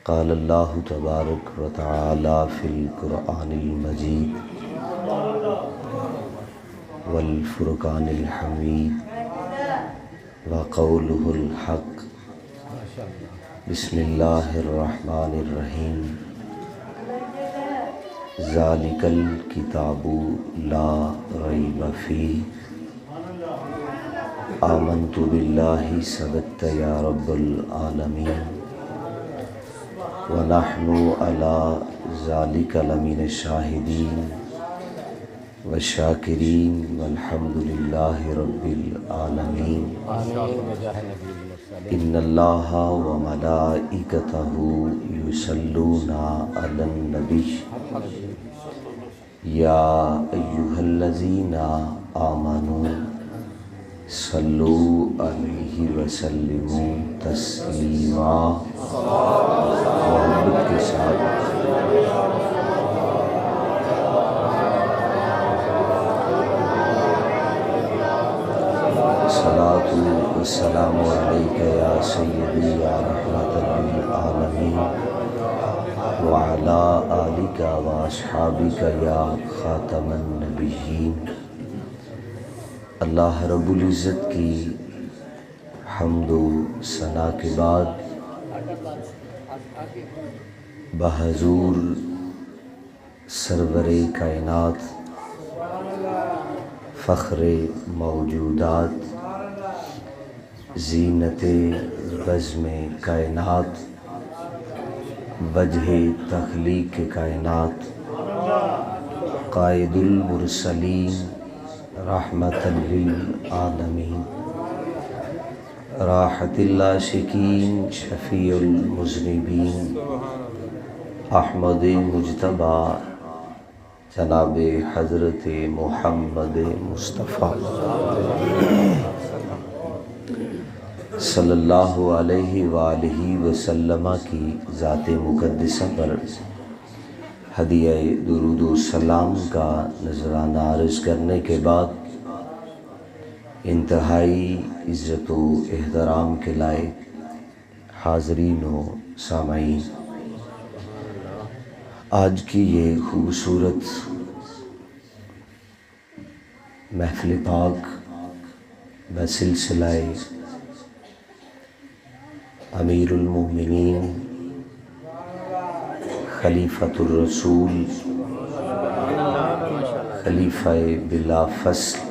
قال اللہ تبارک و تعالی فی القرآن المجید والفرقان الحمید وقولہ الحق بسم اللہ الرحمن الرحیم ذالک الکتاب لا ریب فیہ آمنت باللہ صدقت یا رب العالمین ونحن علی ذالک لمن الشاہدین والشاکرین والحمد للہ رب العالمین ان اللہ وملائکتہ یصلون علی النبی یا ایہا الذین آمنوا صلوا علیہ وسلموا تسلیما محبت کے ساتھ الصلاۃ والسلام علیک یا سیدی یا رحمۃ للعالمین وعلی آلک واصحابک یا خاتم النبیین۔ اللہ رب العزت کی حمد و ثنا کے بعد بحضور سرور کائنات فخر موجودات زینت بزم کائنات وجہ تخلیق کائنات قائد المرسلین رحمت للعالمین راحت العاشقین شفیع المذنبین احمد مجتبیٰ جناب حضرت محمد مصطفیٰ صلی اللہ علیہ وآلہ وسلم کی ذات مقدسہ پر ہدیہ درود و سلام کا نذرانہ عرض کرنے کے بعد انتہائی عزت و احترام کے لائق حاضرین و سامعین، آج کی یہ خوبصورت محفل پاک بسلسلہ امیر المومنین خلیفۃ الرسول خلیفہ بلا فصل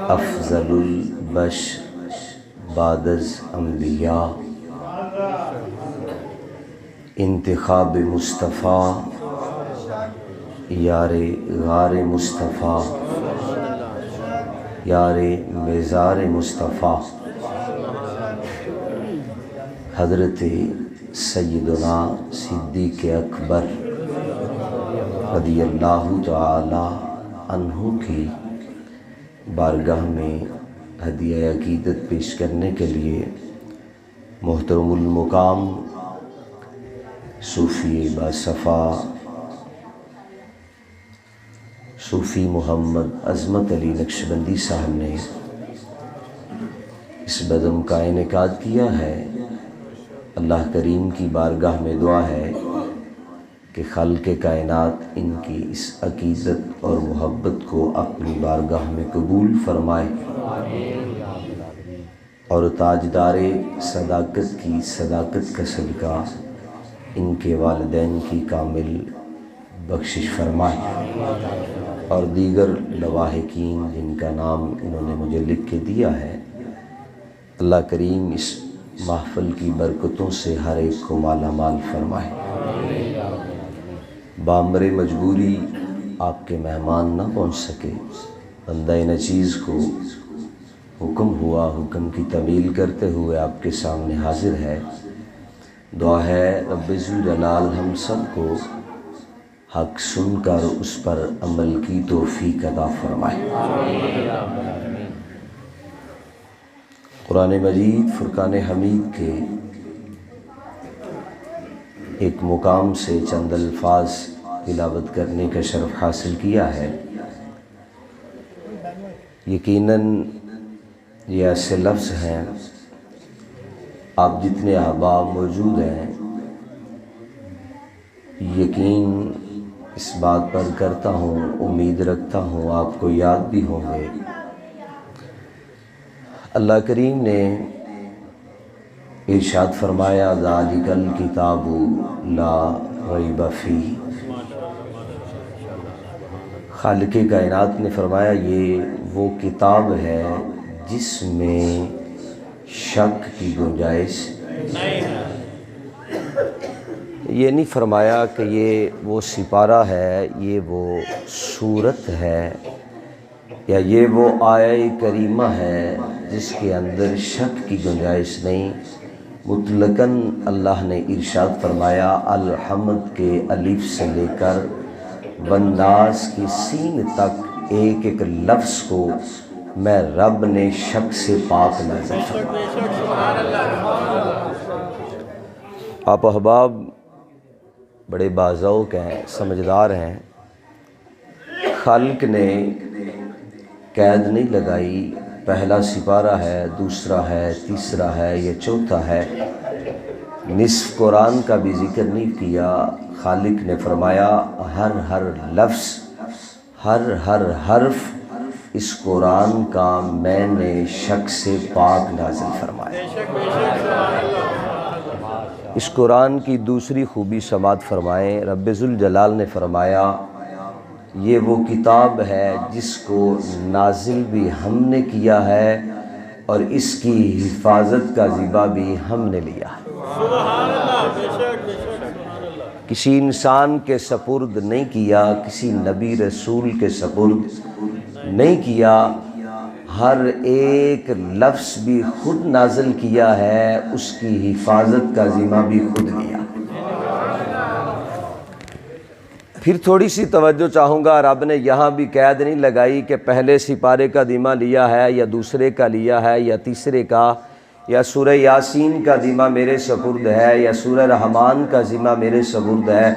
افضل البشر بعد از انبیاء انتخاب مصطفیٰ یار غار مصطفیٰ یار مزار مصطفیٰ حضرت سیدنا صدیق اکبر رضی اللہ تعالی عنہ کی بارگاہ میں ہدیہ عقیدت پیش کرنے کے لیے محترم المقام صوفی باصفا صوفی محمد عظمت علی نقشبندی صاحب نے اس بزم کا انعقاد کیا ہے۔ اللہ کریم کی بارگاہ میں دعا ہے کہ خالق کائنات ان کی اس عقیدت اور محبت کو اپنی بارگاہ میں قبول فرمائے اور تاجدار صداقت کی صداقت کا صدقہ ان کے والدین کی کامل بخشش فرمائے اور دیگر لواحقین جن کا نام انہوں نے مجھے لکھ کے دیا ہے، اللہ کریم اس محفل کی برکتوں سے ہر ایک کو مالا مال فرمائے۔ بامر مجبوری آپ کے مہمان نہ پہنچ سکے، بندہ نچیز کو حکم ہوا، حکم کی تعمیل کرتے ہوئے آپ کے سامنے حاضر ہے۔ دعا ہے رب ذوالجلال ہم سب کو حق سن کر اس پر عمل کی توفیق عطا فرمائے۔ قرآن مجید فرقان حمید کے ایک مقام سے چند الفاظ تلاوت کرنے کا شرف حاصل کیا ہے۔ یقیناً یہ ایسے لفظ ہیں آپ جتنے احباب موجود ہیں، یقین اس بات پر کرتا ہوں، امید رکھتا ہوں آپ کو یاد بھی ہوں گے، اللہ کریم نے ارشاد فرمایا ذالک الکتاب لا ریب فیہ، خالق کائنات نے فرمایا یہ وہ کتاب ہے جس میں شک کی گنجائش نہیں ہے۔ یہ نہیں فرمایا کہ یہ وہ سپارہ ہے، یہ وہ سورت ہے، یا یہ وہ آیہ کریمہ ہے جس کے اندر شک کی گنجائش نہیں۔ مطلقاً اللہ نے ارشاد فرمایا الحمد کے الف سے لے کر والناس کی سین تک ایک ایک لفظ کو میں رب نے شک سے پاک نازل فرمایا۔ آپ احباب بڑے باذوق ہیں، سمجھدار ہیں، خالق نے قید نہیں لگائی پہلا سپارہ ہے، دوسرا ہے، تیسرا ہے یا چوتھا ہے، نصف قرآن کا بھی ذکر نہیں کیا۔ خالق نے فرمایا ہر لفظ، ہر حرف اس قرآن کا میں نے شک سے پاک نازل فرمایا۔ اس قرآن کی دوسری خوبی سماعت فرمائیں، رب ذوالجلال نے فرمایا یہ وہ کتاب ہے جس کو نازل بھی ہم نے کیا ہے اور اس کی حفاظت کا ذمہ بھی ہم نے لیا ہے۔ کسی انسان کے سپرد نہیں کیا، کسی نبی رسول کے سپرد نہیں کیا، ہر ایک لفظ بھی خود نازل کیا ہے، اس کی حفاظت کا ذمہ بھی خود لیا۔ پھر تھوڑی سی توجہ چاہوں گا، رب نے یہاں بھی قید نہیں لگائی کہ پہلے سپارے کا ذمہ لیا ہے یا دوسرے کا لیا ہے یا تیسرے کا، یا سورہ یاسین کا ذمہ میرے سپرد ہے یا سورہ رحمان کا ذمہ میرے سپرد ہے۔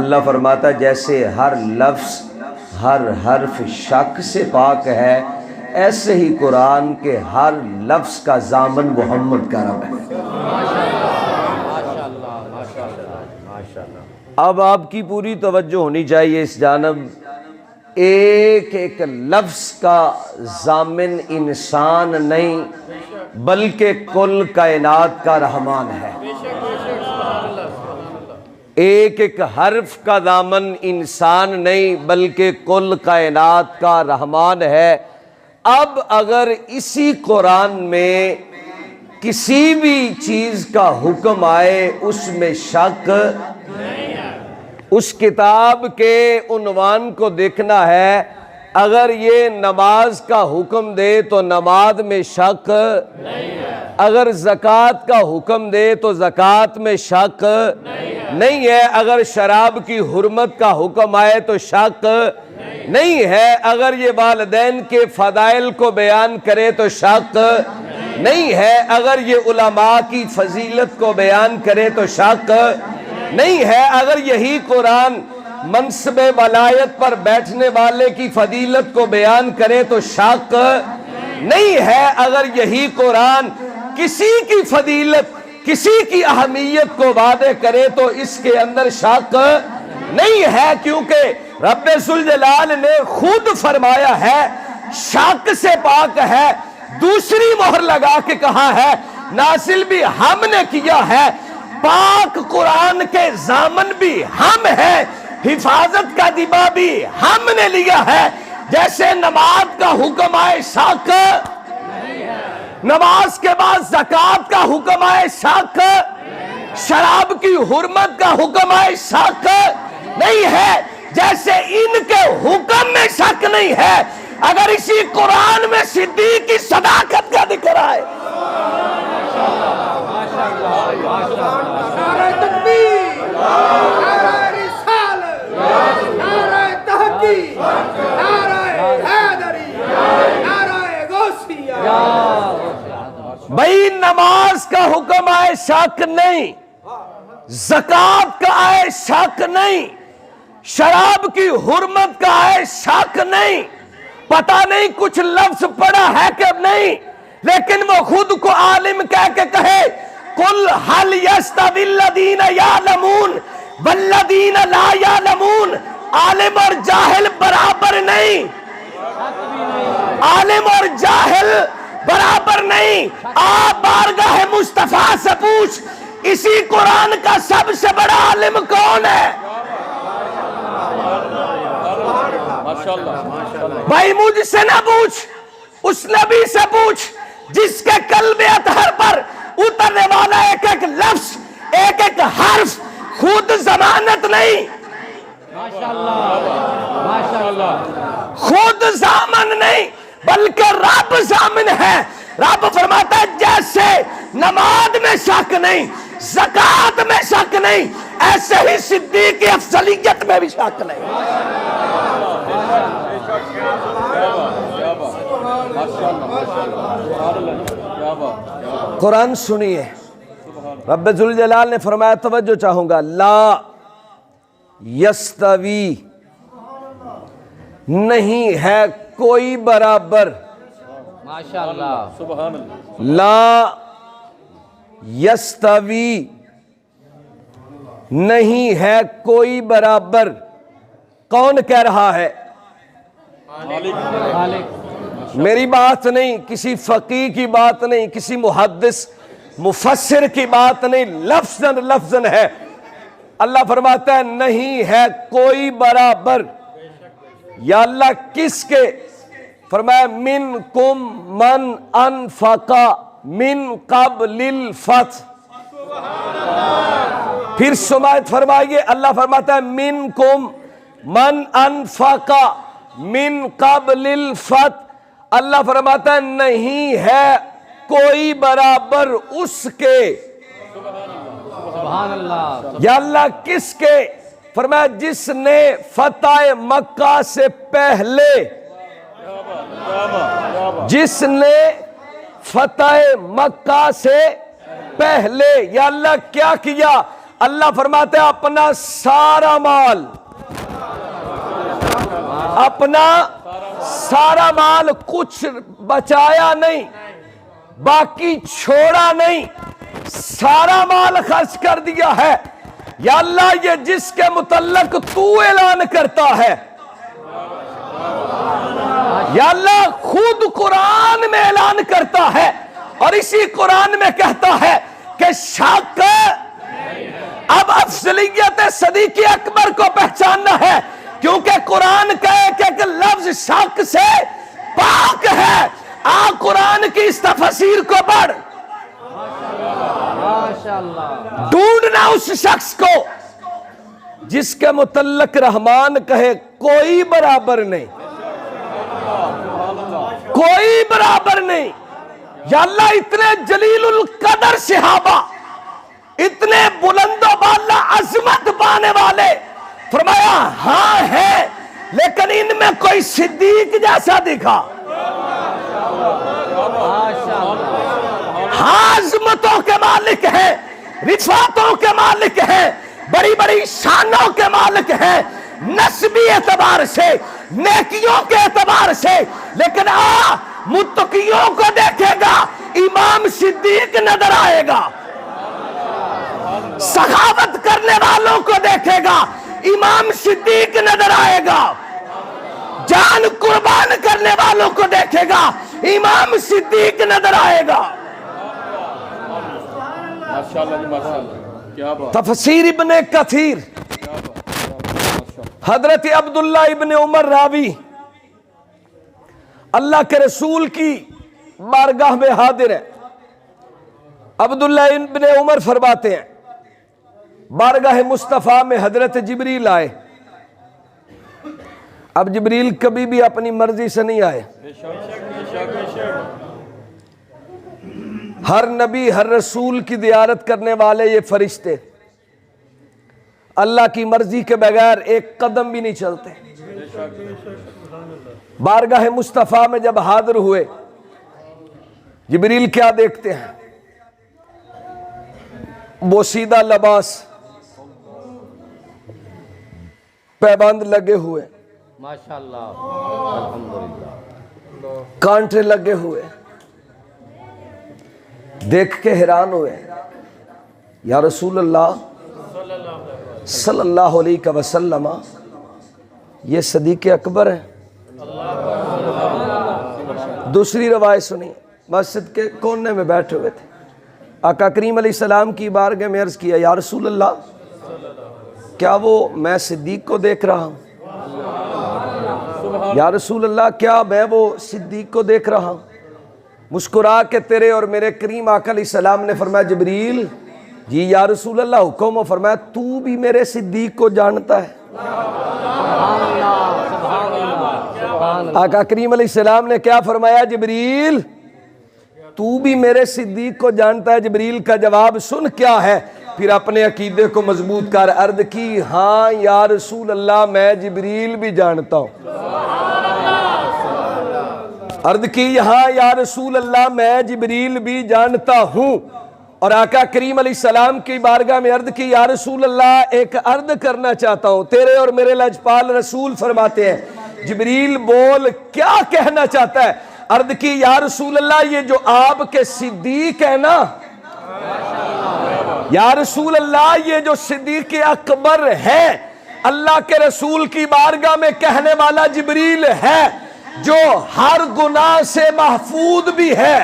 اللہ فرماتا جیسے ہر لفظ ہر حرف شک سے پاک ہے، ایسے ہی قرآن کے ہر لفظ کا ضامن محمد کا رب ہے۔ اب آپ کی پوری توجہ ہونی چاہیے اس جانب، ایک ایک لفظ کا ضامن انسان نہیں بلکہ کل کائنات کا رحمان ہے۔ ایک ایک حرف کا ضامن انسان نہیں بلکہ کل کائنات کا رحمان ہے۔ اب اگر اسی قرآن میں کسی بھی چیز کا حکم آئے اس میں شک، اس کتاب کے عنوان کو دیکھنا ہے، اگر یہ نماز کا حکم دے تو نماز میں شک اگر زکوٰۃ کا حکم دے تو زکوٰۃ میں شک نہیں ہے، اگر شراب کی حرمت کا حکم آئے تو شک نہیں ہے، اگر یہ والدین کے فضائل کو بیان کرے تو شک نہیں ہے، اگر یہ علماء کی فضیلت کو بیان کرے تو شک نہیں ہے، اگر یہی قرآن منصب ولایت پر بیٹھنے والے کی فضیلت کو بیان کرے تو شک نہیں ہے، اگر یہی قرآن کسی کی فضیلت کسی کی اہمیت کو وعدے کرے تو اس کے اندر شک نہیں ہے، کیونکہ رب ذوالجلال نے خود فرمایا ہے شک سے پاک ہے، دوسری مہر لگا کے کہا ہے نازل بھی ہم نے کیا ہے، پاک قرآن کے ضامن بھی ہم ہیں، حفاظت کا ذمہ بھی ہم نے لیا ہے۔ جیسے نماز کا حکم آئے شک، نماز کے بعد زکوٰۃ کا حکم آئے شک، شراب کی حرمت کا حکم آئے شک نہیں ہے، جیسے ان کے حکم میں شک نہیں ہے، اگر اسی قرآن میں صدیق کی صداقت کا ذکر آئے، نعرہ تکبیر، نعرہ رسالت، نعرہ تحقیق، نعرہ حیدری، نعرہ غوثیہ۔ بھئی نماز کا حکم آئے شک نہیں، زکوٰۃ کا آئے شک نہیں، شراب کی حرمت کا آئے شک نہیں، پتہ نہیں کچھ لفظ پڑھا ہے کہ نہیں، لیکن وہ خود کو عالم کہہ کے کہے قل هل يستوي الذين يعلمون والذين لا يعلمون، عالم اور جاہل برابر نہیں، عالم اور جاہل برابر نہیں۔ آپ بارگاہ مصطفیٰ سے پوچھ اسی قرآن کا سب سے بڑا عالم کون ہے؟ بھائی مجھ سے نہ پوچھ، اس نبی سے پوچھ جس کے قلب اطہر پر اترنے والا ایک ایک لفظ، ایک ایک حرف خود ضمانت نہیں، خود ضامن نہیں بلکہ رب ضامن ہے۔ رب فرماتا ہے جیسے نماز میں شک نہیں، زکوٰۃ میں شک نہیں، ایسے ہی صدیق کی افضلیت میں بھی شک نہیں۔ قرآن سنیے، رب ذوالجلال نے فرمایا، توجہ چاہوں گا، لا یستوی، نہیں ہے کوئی برابر، ماشاءاللہ سبحان اللہ، لا یستوی، نہیں ہے کوئی برابر۔ کون کہہ رہا ہے؟ میری بات نہیں، کسی فقیہ کی بات نہیں، کسی محدث مفسر کی بات نہیں، لفظاً ہے۔ اللہ فرماتا ہے نہیں ہے کوئی برابر۔ یا اللہ کس کے؟ فرمایا منکم من انفقا من قبل الفتح۔ پھر سماعت فرمائیے، اللہ فرماتا ہے منکم من انفقا من قبل الفتح۔ اللہ فرماتا ہے نہیں ہے کوئی برابر اس کے۔ سبحان اللہ، یا اللہ کس کے؟ فرمایا جس نے فتح مکہ سے پہلے، جس نے فتح مکہ سے پہلے۔ یا اللہ کیا کیا؟ اللہ فرماتے ہیں اپنا سارا مال، اپنا سارا مال، کچھ بچایا نہیں، باقی چھوڑا نہیں، سارا مال خرچ کر دیا ہے۔ یا اللہ یہ جس کے متعلق تو اعلان کرتا ہے، یا اللہ خود قرآن میں اعلان کرتا ہے اور اسی قرآن میں کہتا ہے کہ شک اب افضلیت صدیق اکبر کو پہچاننا ہے، کیونکہ قرآن کا ایک ایک لفظ شک سے پاک ہے۔ قرآن کی اس تفسیر کو پڑھ، ماشاءاللہ، ڈھونڈنا اس شخص کو جس کے متعلق رحمان کہے کوئی برابر نہیں، کوئی برابر نہیں۔ یا اللہ اتنے جلیل القدر صحابہ، اتنے بلند و بالا عظمت پانے والے، فرمایا ہاں ہے لیکن ان میں کوئی صدیق جیسا دکھا۔ ہاں عظمتوں کے مالک ہیں، رفعتوں کے مالک ہیں، بڑی بڑی شانوں کے مالک ہیں، نسبی اعتبار سے، نیکیوں کے اعتبار سے، لیکن متقیوں کو دیکھے گا امام صدیق نظر آئے گا، سخاوت کرنے والوں کو دیکھے گا امام صدیق نظر آئے گا، جان قربان کرنے والوں کو دیکھے گا امام صدیق نظر آئے گا۔ تفسیر ابن کثیر، حضرت عبداللہ ابن عمر راوی اللہ کے رسول کی بارگاہ میں حاضر ہے۔ عبداللہ ابن عمر فرماتے ہیں بارگاہ مصطفیٰ میں حضرت جبریل آئے۔ اب جبریل کبھی بھی اپنی مرضی سے نہیں آئے، ہر نبی ہر رسول کی زیارت کرنے والے یہ فرشتے اللہ کی مرضی کے بغیر ایک قدم بھی نہیں چلتے۔ بارگاہ مصطفیٰ میں جب حاضر ہوئے، جبریل کیا دیکھتے ہیں؟ بوسیدہ لباس، پیبند لگے ہوئے، ماشاءاللہ، الحمدللہ، کانٹے لگے ہوئے، دیکھ کے حیران ہوئے۔ یا رسول اللہ صلی اللہ علیہ وسلم، یہ صدیق اکبر ہیں۔ دوسری روایت سنی، مسجد کے کونے میں بیٹھے ہوئے تھے، آقا کریم علیہ السلام کی بارگاہ میں عرض کیا، یا رسول اللہ کیا وہ میں صدیق کو دیکھ رہا ہوں؟ یا رسول اللہ کیا میں وہ صدیق کو دیکھ رہا ہوں؟ مسکرا کے تیرے اور میرے کریم آقا علیہ السلام نے فرمایا، جبریل جی یا رسول اللہ حکم ہو۔ فرمایا تو بھی میرے صدیق کو جانتا ہے؟ آقا کریم علیہ السلام نے کیا فرمایا، جبریل تو بھی میرے صدیق کو جانتا ہے؟ جبریل کا جواب سن کیا ہے، پھر اپنے عقیدے کو مضبوط کر عرض کی، ہاں یا رسول اللہ میں جبریل بھی جانتا ہوں۔ عرض کی، ہاں یا رسول اللہ میں جبریل بھی جانتا ہوں۔ اور آقا کریم علیہ السلام کی بارگاہ میں عرض کی، یا رسول اللہ ایک عرض کرنا چاہتا ہوں۔ تیرے اور میرے لجپال رسول فرماتے ہیں، جبریل بول کیا کہنا چاہتا ہے؟ عرض کی، یا رسول اللہ یہ جو آپ کے صدیق ہے نا، یا رسول اللہ یہ جو صدیق اکبر ہے، اللہ کے رسول کی بارگاہ میں کہنے والا جبریل ہے، جو ہر گناہ سے محفوظ بھی ہے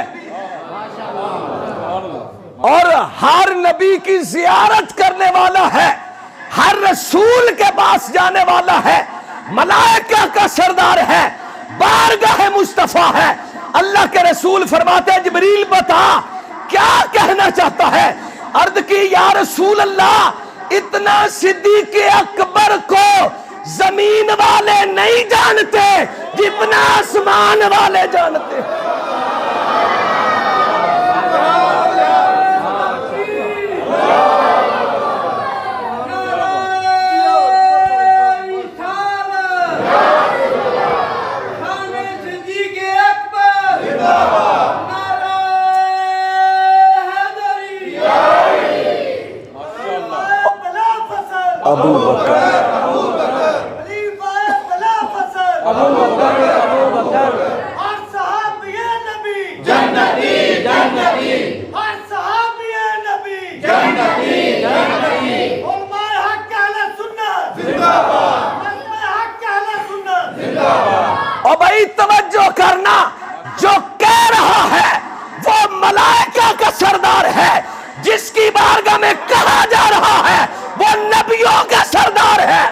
اور ہر نبی کی زیارت کرنے والا ہے، ہر رسول کے پاس جانے والا ہے، ملائکہ کا سردار ہے، بارگاہ مصطفیٰ ہے۔ اللہ کے رسول فرماتے ہیں، جبریل بتا کیا کہنا چاہتا ہے؟ عرض کی، یا رسول اللہ اتنا صدیق اکبر کو زمین والے نہیں جانتے جتنا آسمان والے جانتے۔ ابو بکر ہر صحابی نبی جنتی جنتی، ہر صحابی نبی جنتی جنتی، علماء حق اہل سنت زندہ باد، علماء حق اہل سنت زندہ باد۔ اور بھائی توجہ کرنا، جو کہہ رہا ہے وہ ملائکہ کا سردار ہے، جس کی بارگاہ میں کہا جا رہا ہے وہ نبیوں کا سردار ہے،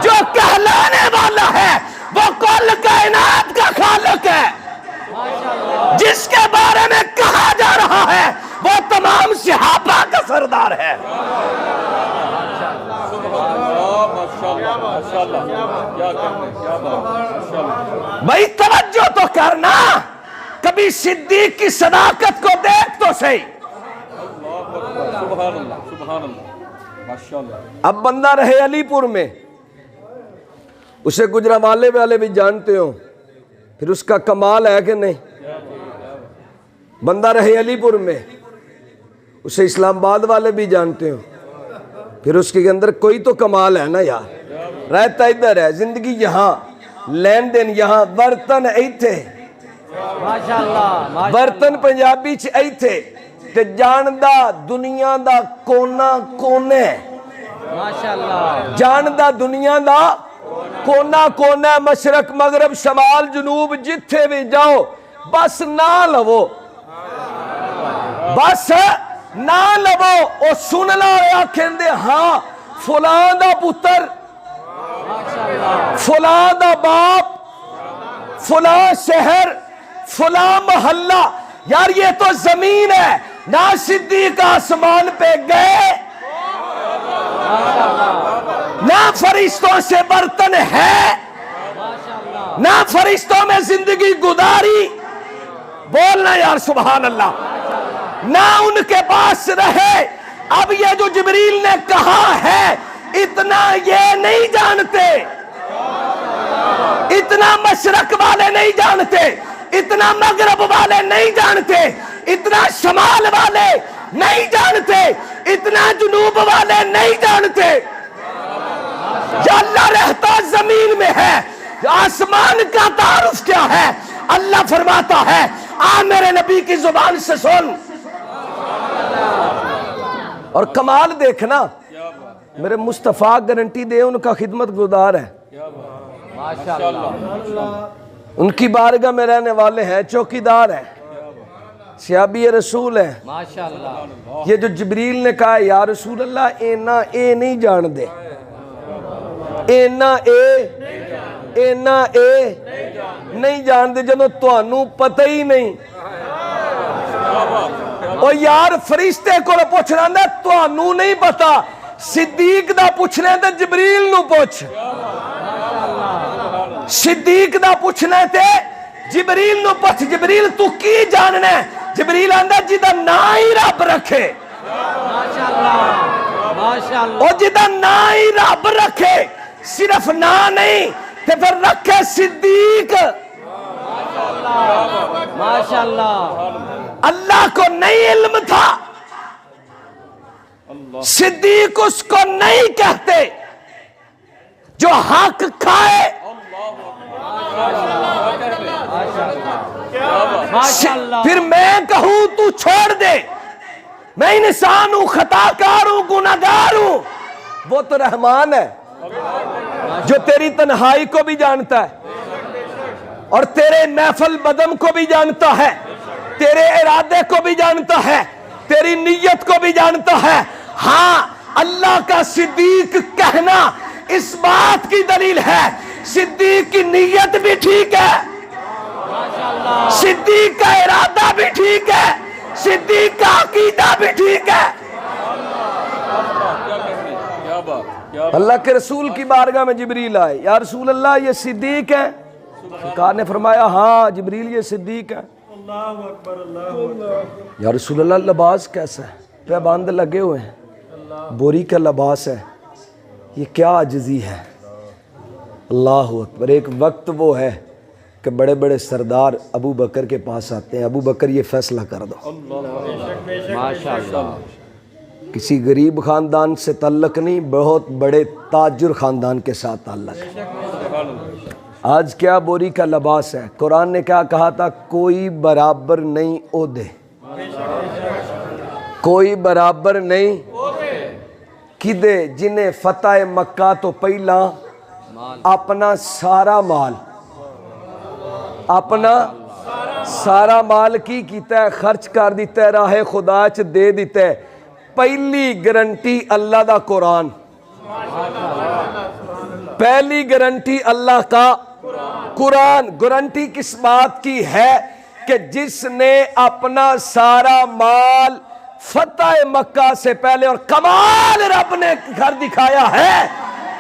جو کہلانے والا ہے وہ کل کائنات کا خالق ہے، جس کے بارے میں کہا جا رہا ہے وہ تمام صحابہ کا سردار ہے۔ بھائی توجہ تو کرنا، کبھی صدیق کی صداقت کو دیکھ تو صحیح۔ اب بندہ رہے علی پور میں، اسے گجرانوالے والے بھی جانتے ہو، پھر اس کا کمال ہے کہ نہیں؟ بندہ رہے علی پور میں، اسے اسلام آباد والے بھی جانتے ہو، پھر اس کے اندر کوئی تو کمال ہے نا یار۔ رہتا ادھر ہے، زندگی یہاں، لین دین یہاں، برتن ایتھے، برتن پنجابی چ ایتھے تے جاندا دنیا دا کونا کونے، جاندا دنیا دا کونا کونا، مشرق مغرب شمال جنوب جتھے بھی جاؤ بس نہ لو، بس نہ لو، او سننا ہویا کہندے ہاں فلاں دا پتر، فلاں دا باپ، فلاں شہر، فلاں محلہ، یار یہ تو زمین ہے، نہ صدیق آسمان پہ گئے، نہ فرشتوں سے برتن ہے، نہ فرشتوں میں زندگی گزاری، بولنا یار سبحان اللہ، نہ ان کے پاس رہے۔ اب یہ جو جبریل نے کہا ہے اتنا یہ نہیں جانتے، اتنا مشرق والے نہیں جانتے، اتنا مغرب والے نہیں جانتے، اتنا شمال والے نہیں جانتے، اتنا جنوب والے نہیں جانتے۔ یا اللہ رہتا زمین میں ہے، آسمان کا تعارف کیا ہے؟ اللہ فرماتا ہے آ میرے نبی کی زبان سے سن، اور کمال دیکھنا، میرے مصطفیٰ گارنٹی دے ان کا خدمت گزار ہے، ماشاءاللہ ان کی بارگاہ میں رہنے والے ہیں، چوکیدار ہیں، صحابی رسول ہیں۔ ماشاءاللہ یہ جو جبریل نے کہا یا رسول اللہ اینا اے نہیں جان دے، اینا اے نہیں جان دے جنہوں توانوں پتہ ہی نہیں۔ اور یار فرشتے کو پوچھنا دے توانوں نہیں پتا، صدیق دا پوچھنے دے جبریل نو پوچھ، صدیق دا پوچھنے تے جبریل نو پوچھ، جبریل تو کی جاننا ہے؟ جبریل آندہ جدہ نا ہی رب رکھے، ماشاءاللہ اور جدہ نا ہی رب رکھے، صرف نا نہیں تے پھر رکھے صدیق۔ ماشاءاللہ اللہ کو نہیں علم تھا، صدیق اس کو نہیں کہتے، جو حق کھائے ماشاءاللہ پھر میں کہوں تو چھوڑ دے، میں انسان ہوں، خطا کار ہوں، گناہگار ہوں، وہ تو رحمان ہے جو تیری تنہائی کو بھی جانتا ہے اور تیرے محفل بدم کو بھی جانتا ہے، تیرے ارادے کو بھی جانتا ہے، تیری نیت کو بھی جانتا ہے۔ ہاں اللہ کا صدیق کہنا اس بات کی دلیل ہے، صدیق کی نیت بھی ٹھیک ہے، صدیق کا ارادہ بھی ٹھیک ہے، صدیق کا عقیدہ بھی ٹھیک ہے۔ اللہ کے رسول کی بارگاہ میں جبریل آئے، یا رسول اللہ یہ صدیق ہیں؟ سرکار نے فرمایا ہاں جبریل یہ صدیق ہیں۔ یا رسول اللہ لباس کیسا ہے؟ پیبند لگے ہوئے ہیں، بوری کا لباس ہے، یہ کیا عجزی ہے۔ اللہ اکبر۔ ایک وقت وہ ہے کہ بڑے بڑے سردار ابو بکر کے پاس آتے ہیں، ابو بکر یہ فیصلہ کر دو۔ ماشاءاللہ کسی غریب خاندان سے تعلق نہیں، بہت بڑے تاجر خاندان کے ساتھ تعلق ہے۔ آج کیا بوری کا لباس ہے؟ قرآن نے کیا کہا تھا؟ کوئی برابر نہیں عہدے، کوئی برابر نہیں کدے، جنہیں فتح مکہ تو پہلا اپنا سارا مال، اپنا سارا مال کی کیتا ہے، خرچ کر دیتا ہے، راہ خدا چ دے دیتا ہے۔ پہلی گارنٹی اللہ دا قرآن، پہلی گارنٹی اللہ کا قرآن۔ گارنٹی کس بات کی ہے؟ کہ جس نے اپنا سارا مال فتح مکہ سے پہلے، اور کمال رب نے گھر دکھایا ہے،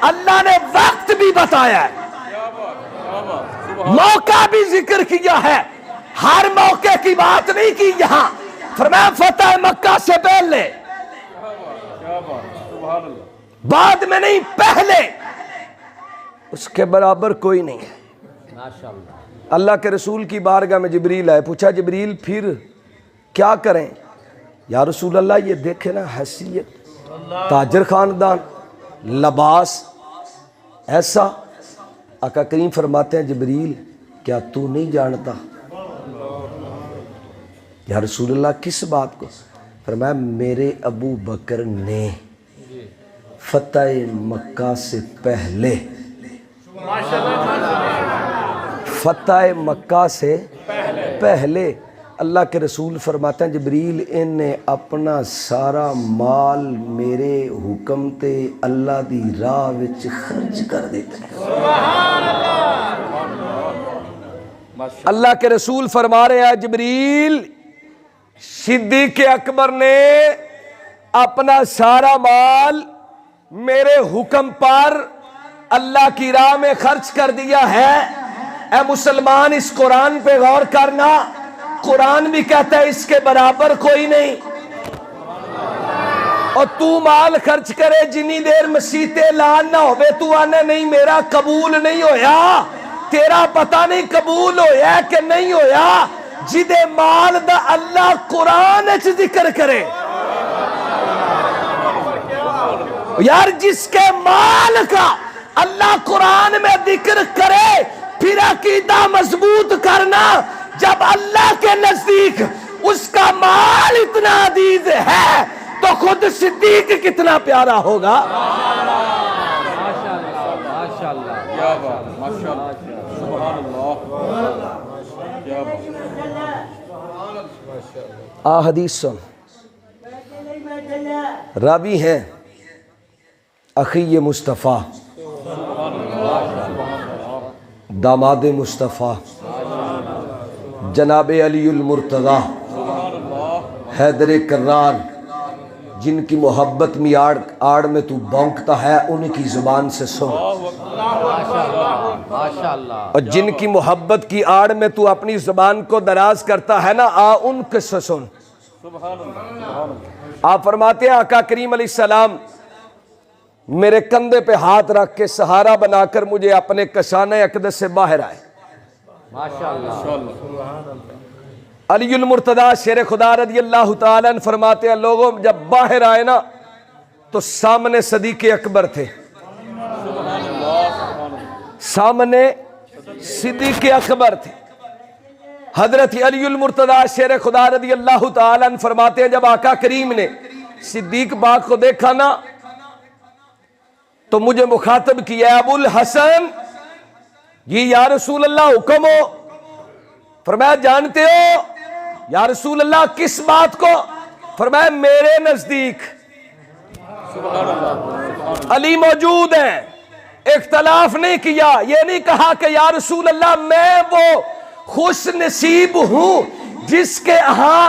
اللہ نے وقت بھی بتایا ہے، موقع بھی ذکر کیا ہے، ہر موقع کی بات نہیں کی یہاں، فرمایا فتح مکہ سے پہلے، بعد میں نہیں، پہلے، اس کے برابر کوئی نہیں ہے۔ اللہ کے رسول کی بارگاہ میں جبریل آئے، پوچھا جبریل پھر کیا کریں؟ یا رسول اللہ یہ دیکھیں نا، حیثیت، تاجر خاندان، لباس ایسا۔ آقا کریم فرماتے ہیں جبریل کیا تو نہیں جانتا؟ یا رسول اللہ کس بات کو؟ فرمایا میرے ابو بکر نے فتح مکہ سے پہلے، فتح مکہ سے پہلے، اللہ کے رسول فرماتے ہیں جبریل ان نے اپنا سارا مال میرے حکم تے اللہ دی راہ وچ خرچ کر دیتا ہے۔ اللہ کے رسول فرما رہے ہیں جبریل صدیق اکبر نے اپنا سارا مال میرے حکم پر اللہ کی راہ میں خرچ کر دیا ہے۔ اے مسلمان اس قرآن پہ غور کرنا، قرآن بھی کہتا ہے اس کے برابر کوئی نہیں، اور تو مال خرچ کرے جنی دیر مسیح اعلان نہ ہوئے تو آنے نہیں میرا قبول نہیں ہویا، تیرا پتہ نہیں قبول ہویا کہ نہیں ہویا، جدے مال دا اللہ قرآن اچھ ذکر کرے۔ یار جس کے مال کا اللہ قرآن میں ذکر کرے پھر عقیدہ مضبوط کرنا، جب اللہ کے نزدیک اس کا مال اتنا عزیز ہے تو تو خود صدیق کتنا پیارا ہوگا. ماشاء اللہ. کیا بات، ماشاءاللہ، سبحان اللہ، کیا بات. حدیث سن. راوی ہیں اخی مصطفیٰ، داماد مصطفیٰ، جناب علی المرتضیٰ حیدر کرار، جن کی محبت میں آڑ میں تو بونکتا ہے، ان کی زبان سے سن. ماشاء اللہ. اور جن کی محبت کی آڑ میں تو اپنی زبان کو دراز کرتا ہے نا، ان کے سے سن. آپ فرماتے ہیں آقا کریم علیہ السلام میرے کندھے پہ ہاتھ رکھ کے سہارا بنا کر مجھے اپنے کشانہ اقدس سے باہر آئے. ماشاء اللہ. علی المرتضیٰ شیر خدا رضی اللہ تعالیٰ عنہ فرماتے ہیں لوگوں جب باہر آئے نا تو سامنے صدیق اکبر تھے، سامنے صدیق اکبر تھے. حضرت علی المرتضیٰ شیر خدا رضی اللہ تعالیٰ عنہ فرماتے ہیں جب آقا کریم نے صدیق پاک کو دیکھا نا تو مجھے مخاطب کیا، ابو الحسن جی یا رسول اللہ حکم ہو. فرمایا جانتے ہو یا رسول اللہ کس بات کو؟ فرمایا میرے نزدیک علی موجود ہیں. اختلاف نہیں کیا، یہ نہیں کہا کہ یا رسول اللہ میں وہ خوش نصیب ہوں جس کے ہاں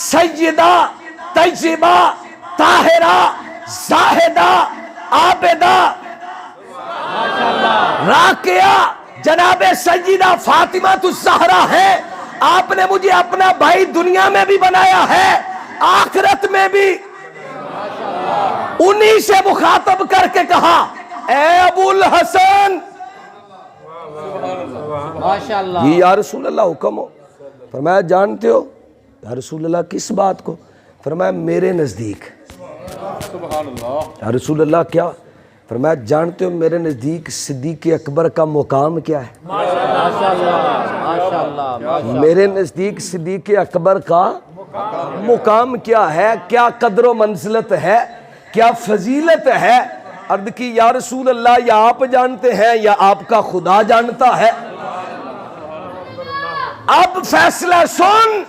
سیدہ طیبہ طاہرہ زاہدہ عابدہ راقیہ جناب سیدہ فاطمہ الزہرا ہے. آپ نے مجھے اپنا بھائی دنیا میں بھی بنایا ہے، آخرت میں بھی. انہی سے مخاطب کر کے کہا اے ابو الحسن ماشاء اللہ. جی یا رسول اللہ حکم ہو. فرمایا جانتے ہو یا رسول اللہ کس بات کو؟ فرمایا میرے نزدیک. سبحان اللہ. یا رسول اللہ کیا؟ فرمایا جانتے ہو میرے نزدیک صدیق اکبر کا مقام کیا ہے؟ ماشاء اللہ. ماشاء اللہ. میرے نزدیک صدیق اکبر کا مقام کیا ہے، کیا قدر و منزلت ہے، کیا فضیلت ہے. عرض کی یا رسول اللہ یا آپ جانتے ہیں یا آپ کا خدا جانتا ہے. اب فیصلہ سن،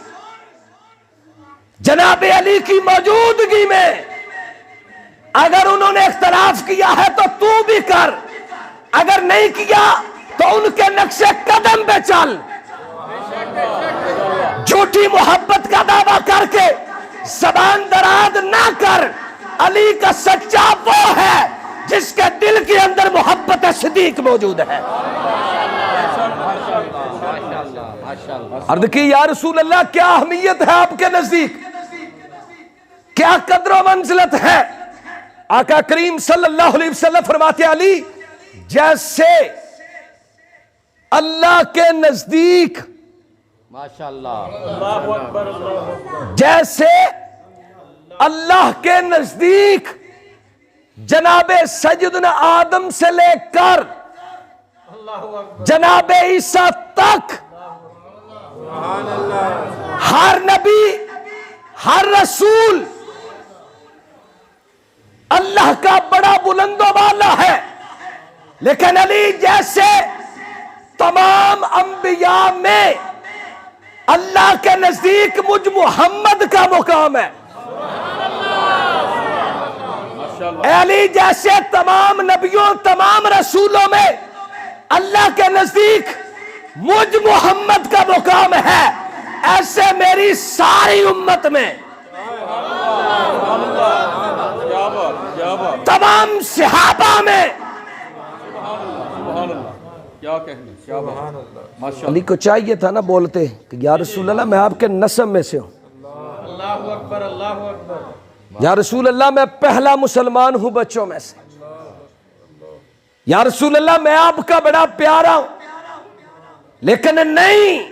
جناب علی کی موجودگی میں اگر انہوں نے اختلاف کیا ہے تو تو بھی کر، اگر نہیں کیا تو ان کے نقش قدم پہ چل. جھوٹی محبت کا دعویٰ کر کے زبان دراز نہ کر. علی کا سچا وہ ہے جس کے دل کے اندر محبت صدیق موجود ہے. عرض کی یا رسول اللہ کیا اہمیت ہے آپ کے نزدیک، کیا قدر و منزلت ہے؟ آقا کریم صلی اللہ علیہ وسلم فرماتے ہیں علی جیسے اللہ کے نزدیک، ماشاء اللہ. جیسے اللہ کے نزدیک جناب سیدنا آدم سے لے کر جناب عیسیٰ تک ہر نبی ہر رسول اللہ کا بڑا بلند و بالا ہے، لیکن علی جیسے تمام انبیاء میں اللہ کے نزدیک مجھ محمد کا مقام ہے. اے علی جیسے تمام نبیوں تمام رسولوں میں اللہ کے نزدیک مجھ محمد کا مقام ہے، ایسے میری ساری امت میں تمام صحابہ میں کیا کہنے، کیا بات. علی کو چاہیے تھا نا بولتے کہ یا رسول اللہ میں آپ کے نسب میں سے ہوں، یا رسول اللہ میں پہلا مسلمان ہوں بچوں میں سے، یا رسول اللہ میں آپ کا بڑا پیارا ہوں. لیکن نہیں،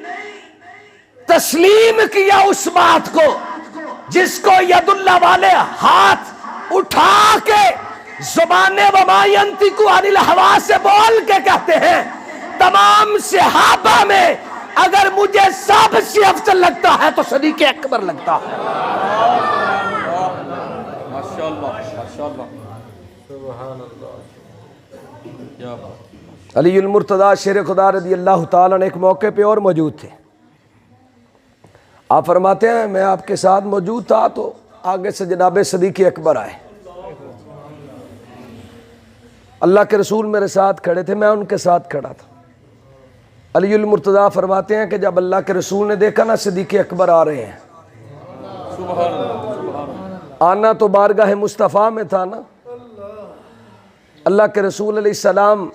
تسلیم کیا اس بات کو جس کو ید اللہ والے ہاتھ اٹھا کے زبان وما ینطق عن الہوا سے بول کے کہتے ہیں تمام صحابہ میں اگر مجھے سب سے افضل لگتا ہے تو صدیق اکبر لگتا ہے. کیا بات. علی المرتضیٰ شیر خدا رضی اللہ تعالیٰ نے ایک موقع پہ اور موجود تھے. آپ فرماتے ہیں میں آپ کے ساتھ موجود تھا تو آگے سے جناب صدیق اکبر آئے. اللہ کے رسول میرے ساتھ کھڑے تھے، میں ان کے ساتھ کھڑا تھا. علی المرتضیٰ فرماتے ہیں کہ جب اللہ کے رسول نے دیکھا نا صدیق اکبر آ رہے ہیں، آنا تو بارگاہ مصطفیٰ میں تھا نا، اللہ کے رسول علیہ السلام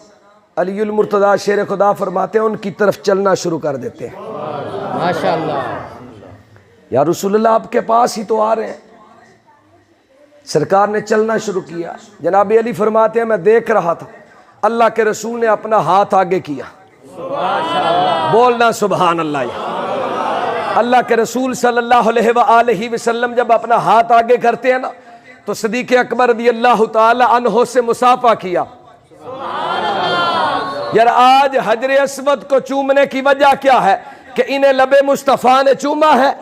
علی المرتضیٰ شیر خدا فرماتے ہیں ان کی طرف چلنا شروع کر دیتے ہیں. ماشاءاللہ. یا رسول اللہ آپ کے پاس ہی تو آ رہے ہیں. سرکار نے چلنا شروع کیا. جناب علی فرماتے ہیں میں دیکھ رہا تھا، اللہ کے رسول نے اپنا ہاتھ آگے کیا. بولنا سبحان اللہ. اللہ کے رسول صلی اللہ علیہ وآلہ وسلم جب اپنا ہاتھ آگے کرتے ہیں نا تو صدیق اکبر رضی اللہ تعالی عنہ سے مصافحہ کیا. یار آج حجر اسود کو چومنے کی وجہ کیا ہے کہ انہیں لب مصطفیٰ نے چوما ہے،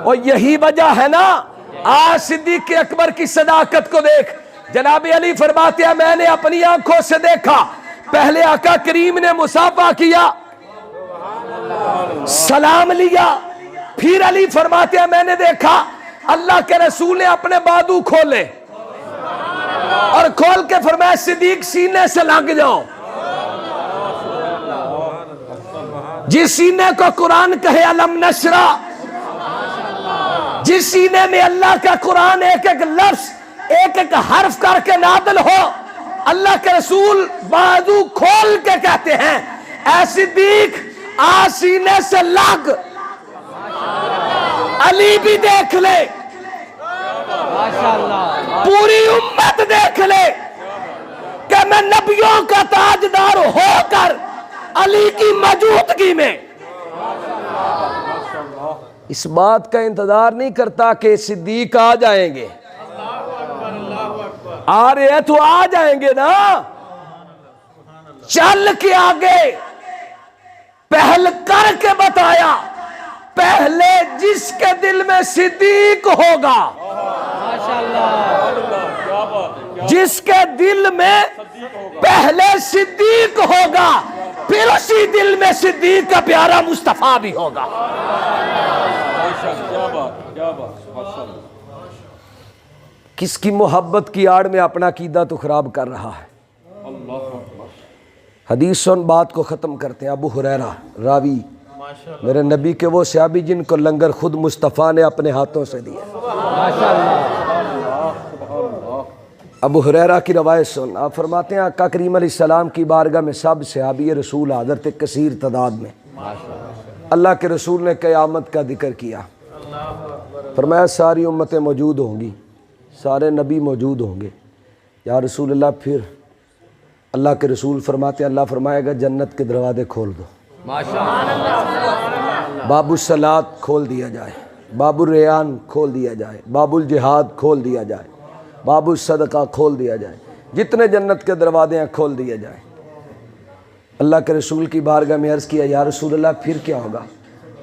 اور یہی وجہ ہے نا. آج صدیق اکبر کی صداقت کو دیکھ. جناب علی فرماتے ہیں میں نے اپنی آنکھوں سے دیکھا، پہلے آقا کریم نے مصافحہ کیا، سلام لیا، پھر علی فرماتے ہیں میں نے دیکھا اللہ کے رسول نے اپنے بادو کھولے اور کھول کے فرمایا صدیق سینے سے لگ جاؤ. جس سینے کو قرآن کہے علم نشرہ، جس سینے میں اللہ کا قرآن ایک ایک لفظ ایک ایک حرف کر کے نازل ہو، اللہ کے رسول بازو کھول کے کہتے ہیں اے صدیق آ سینے سے لگ. علی بھی دیکھ لے، پوری امت دیکھ لے کہ میں نبیوں کا تاجدار ہو کر علی کی موجودگی میں اس بات کا انتظار نہیں کرتا کہ صدیق آ جائیں گے. آ رہے ہیں تو آ جائیں گے نا. چل کے آگے پہل کر کے بتایا، پہلے جس کے دل میں صدیق ہوگا، جس کے دل میں پہلے صدیق ہوگا پھر اسی دل میں صدیق کا پیارا مصطفیٰ بھی ہوگا. کس کی محبت کی آڑ میں اپنا عقیدہ تو خراب کر رہا ہے. حدیث سن بات کو ختم کرتے ہیں. ابو ہریرہ راوی میرے نبی کے وہ صحابی جن کو لنگر خود مصطفیٰ نے اپنے ہاتھوں سے دیا. ابو ہریرہ کی روایت سن. آپ فرماتے ہیں آقا کریم علیہ السلام کی بارگاہ میں سب صحابی رسول حاضر تھے کثیر تعداد میں. اللہ کے رسول نے قیامت کا ذکر کیا، فرمایا ساری امتیں موجود ہوں گی، سارے نبی موجود ہوں گے. یا رسول اللہ پھر؟ اللہ کے رسول فرماتے ہیں اللہ فرمائے گا جنت کے دروازے کھول دو. باب الصلاۃ کھول دیا جائے، باب الریان کھول دیا جائے، باب الجہاد کھول دیا جائے، باب الصدقہ کھول دیا جائے، جتنے جنت کے دروازے ہیں کھول دیا جائے. اللہ کے رسول کی بارگاہ میں عرض کیا یا رسول اللہ پھر کیا ہوگا؟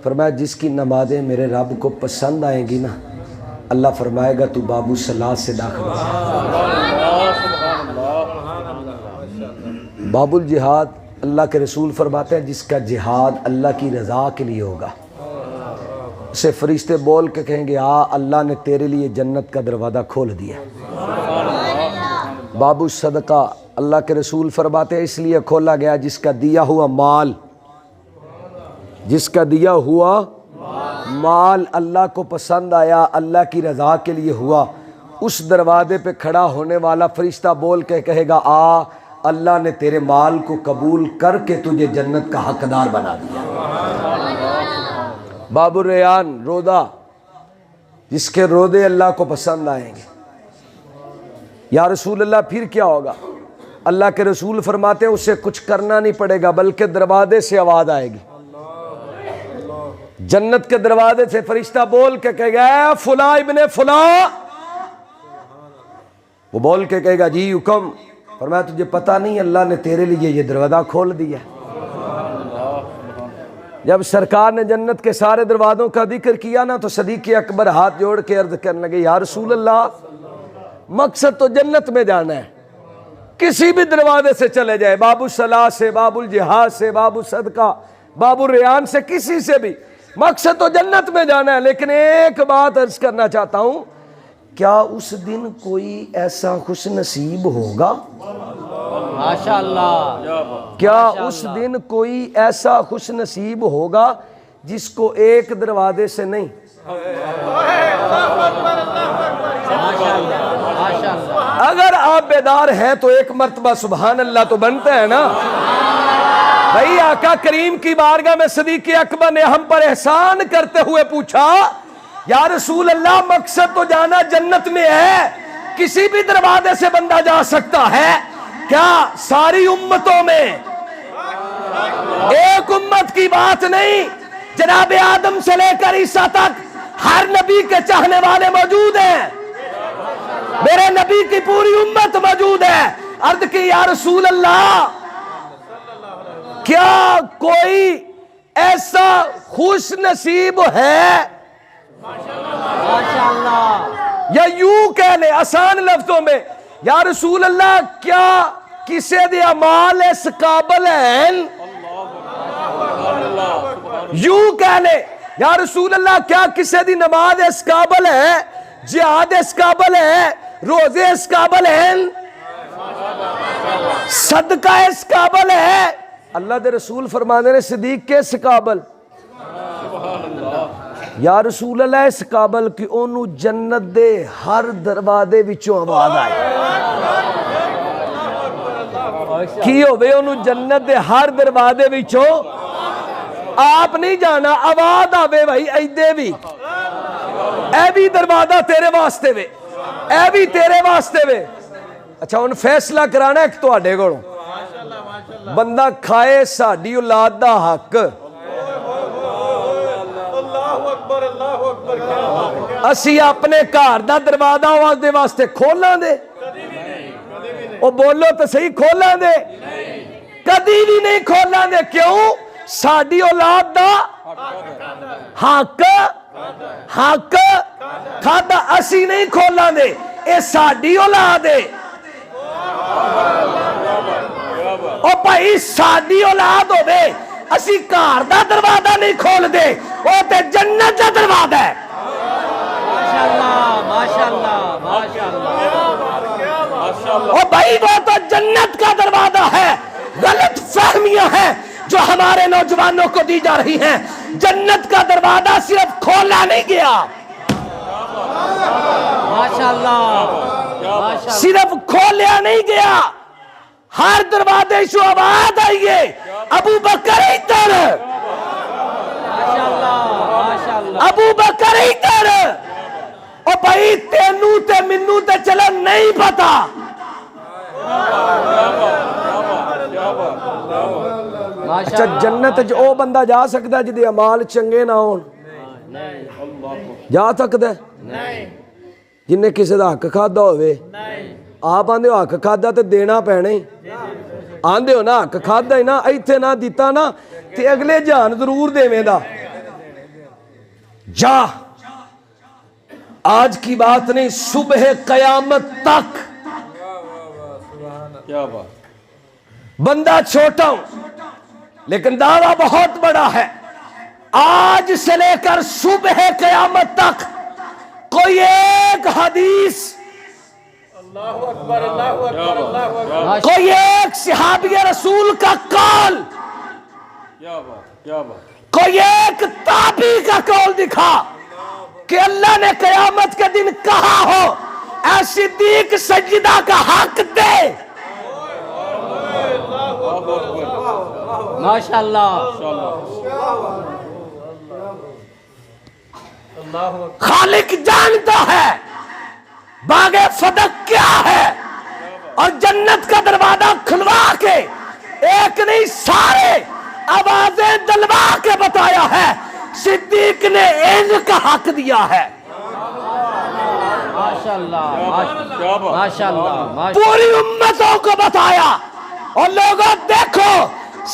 فرمایا جس کی نمازیں میرے رب کو پسند آئیں گی نا اللہ فرمائے گا تو باب الصلاۃ سے داخل ہو. باب الجہاد اللہ کے رسول فرماتے ہیں جس کا جہاد اللہ کی رضا کے لیے ہوگا اسے فرشتے بول کے کہیں گے اللہ نے تیرے لیے جنت کا دروازہ کھول دیا. باب الصدقہ اللہ کے رسول فرماتے ہیں اس لیے کھولا گیا جس کا دیا ہوا مال، جس کا دیا ہوا مال اللہ کو پسند آیا، اللہ کی رضا کے لیے ہوا، اس دروازے پہ کھڑا ہونے والا فرشتہ بول کے کہے گا اللہ نے تیرے مال کو قبول کر کے تجھے جنت کا حقدار بنا دیا. باب الریان روضہ جس کے روضے اللہ کو پسند آئیں گے. یا رسول اللہ پھر کیا ہوگا؟ اللہ کے رسول فرماتے ہیں اسے کچھ کرنا نہیں پڑے گا بلکہ دروازے سے آواز آئے گی. جنت کے دروازے سے فرشتہ بول کے کہے گا اے فلاں ابن فلاں، وہ بول کے کہے گا جی حکم. فرمایا تجھے پتہ نہیں اللہ نے تیرے لیے یہ دروازہ کھول دیا. جب سرکار نے جنت کے سارے دروازوں کا ذکر کیا نا تو صدیق اکبر ہاتھ جوڑ کے عرض کرنے لگے یا رسول اللہ مقصد تو جنت میں جانا ہے. کسی بھی دروازے سے چلے جائے, باب الصلاح سے, باب الجہاد سے, باب الصدقہ, باب الریان سے, کسی سے بھی, مقصد تو جنت میں جانا ہے. لیکن ایک بات عرض کرنا چاہتا ہوں, کیا اس دن کوئی ایسا خوش نصیب ہوگا؟ ماشاءاللہ. کیا اس دن کوئی ایسا خوش نصیب ہوگا جس کو ایک دروازے سے نہیں, اگر آپ بیدار ہیں تو ایک مرتبہ سبحان اللہ تو بنتا ہے نا بھائی. آقا کریم کی بارگاہ میں صدیق اکبر نے ہم پر احسان کرتے ہوئے پوچھا, یا رسول اللہ مقصد تو جانا جنت میں ہے, کسی بھی دروازے سے بندہ جا سکتا ہے, کیا ساری امتوں میں ایک امت کی بات نہیں, جناب آدم سے لے کر عیسیٰ تک ہر نبی کے چاہنے والے موجود ہیں, میرے نبی کی پوری امت موجود ہے. عرض کی یا رسول اللہ کیا کوئی ایسا خوش نصیب ہے, یا یوں کہہ لے آسان لفظوں میں, یا رسول اللہ کیا کسی دے اعمال اس قابل ہیں, یوں کہہ لے یا رسول اللہ کیا کسی دی نماز اس قابل ہے, جہاد اس قابل ہے, روزے اس قابل ہیں, صدقہ اس قابل ہے. اللہ دے رسول فرمانے نے صدیق کے اس قابل, یا رسول اللہ اس قابل کہ انہوں جنت دے ہر دروازے وچوں آواز آئے. کی ہوئے انہوں جنت دے ہر دروازے وچوں, آپ نہیں جانا آواز آوے بھائی ایدے بھی, اے بھی دروازہ تیرے واسطے وے, اے بھی تیرے واسطے وے. اچھا ان فیصلہ کرانا ایک تو آڈے گوڑوں, بندہ کھائے ساڑی اولاد دا حق, اسی اپنے کار دا دروازہ آواز دے واسطے کھولاں دے, او بولو تو صحیح کھولاں دے, کدی بھی نہیں کھولاں دے. کیوں؟ ساڑی اولاد دا حق حق کھادا اسی نہیں کھولاں دے, اے ساڑی اولاد دے. او بھائی ساڑی اولاد ہو بے, اسی کار دا دروازہ نہیں کھول دے, او تے جنت دا دروازہ ہے. ماشاءاللہ ماشاءاللہ. او بھائی وہ تو جنت کا دروازہ ہے. غلط فہمیاں ہیں جو ہمارے نوجوانوں کو دی جا رہی ہیں. جنت کا دروازہ صرف کھولا نہیں گیا, ماشاءاللہ صرف کھولیا نہیں گیا, ہر دروازے سے آواز آئیے ابو بکر ادھر, ابو بکر ادھر. او بھائی تینوں تے منوں تے چلو نہیں پتا, اچھا جنت جو او بندہ جا سکتا ہے جدے اعمال چنگے نہ ہون, جا سکتا ہے جن نے کسی دا حق کھادا ہوئے. آپ آندے ہو حق کھادا تے دینا پینے ہی, آندے ہو نا حق کھادا ہی نا, ایتھے نہ دیتا نا تے اگلے جان ضرور دے میں دا. جا آج کی بات نہیں, صبح قیامت تک کیا بات, بندہ چھوٹا ہوں لیکن دعویٰ بہت بڑا ہے. آج سے لے کر صبح قیامت تک کوئی ایک حدیث, کوئی ایک صحابی رسول کا قول, کیا بات, کیا بات, کوئی ایک تابعی کا قول دکھا کہ اللہ نے قیامت کے دن کہا ہو اے صدیق سجدہ کا حق دے. ماشاءاللہ. خالق جانتا ہے باغ صدق کیا ہے, اور جنت کا دروازہ کھلوا کے ایک نہیں سارے آوازیں دلوا کے بتایا ہے. صدیق نے ان کا حق دیا ہے. ماشاءاللہ پوری امتوں کو بتایا, اور لوگوں دیکھو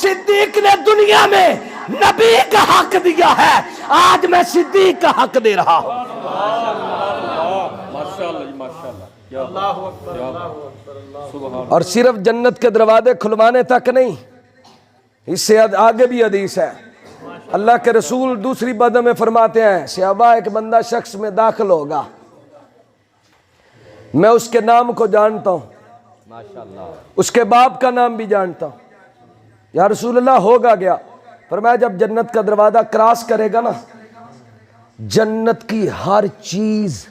صدیق نے دنیا میں نبی کا حق دیا ہے, آج میں صدیق کا حق دے رہا ہوں. ماشاءاللہ ماشاءاللہ. اور صرف جنت کے دروازے کھلوانے تک نہیں، اس سے آگے بھی حدیث ہے۔ اللہ کے رسول دوسری بد میں فرماتے ہیں صحابہ ایک بندہ شخص میں داخل ہوگا، میں اس کے نام کو جانتا ہوں، اس کے باپ کا نام بھی جانتا ہوں۔ یا رسول اللہ ہوگا گیا؟ فرمایا جب جنت کا دروازہ کراس کرے گا نا، جنت کی ہر چیز،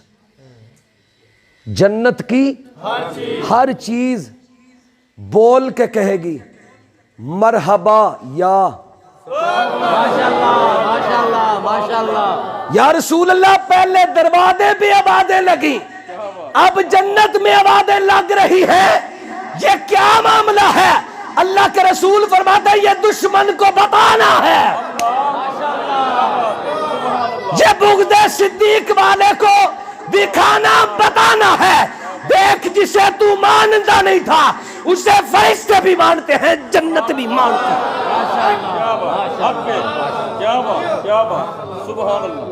جنت کی ہر چیز بول کے کہے گی مرحبا یا یا رسول اللہ پہلے دروازے پہ آوازیں لگی، اب جنت میں آوازیں لگ رہی ہے، یہ کیا معاملہ ہے؟ اللہ کے رسول فرماتا ہے یہ دشمن کو بتانا ہے، یہ بغض صدیق والے کو دکھانا بتانا ہے۔ دیکھ جسے تو مانتا نہیں تھا اسے فرشتے بھی مانتے ہیں، جنت بھی مانتے ہیں۔ کیا بات، سبحان اللہ،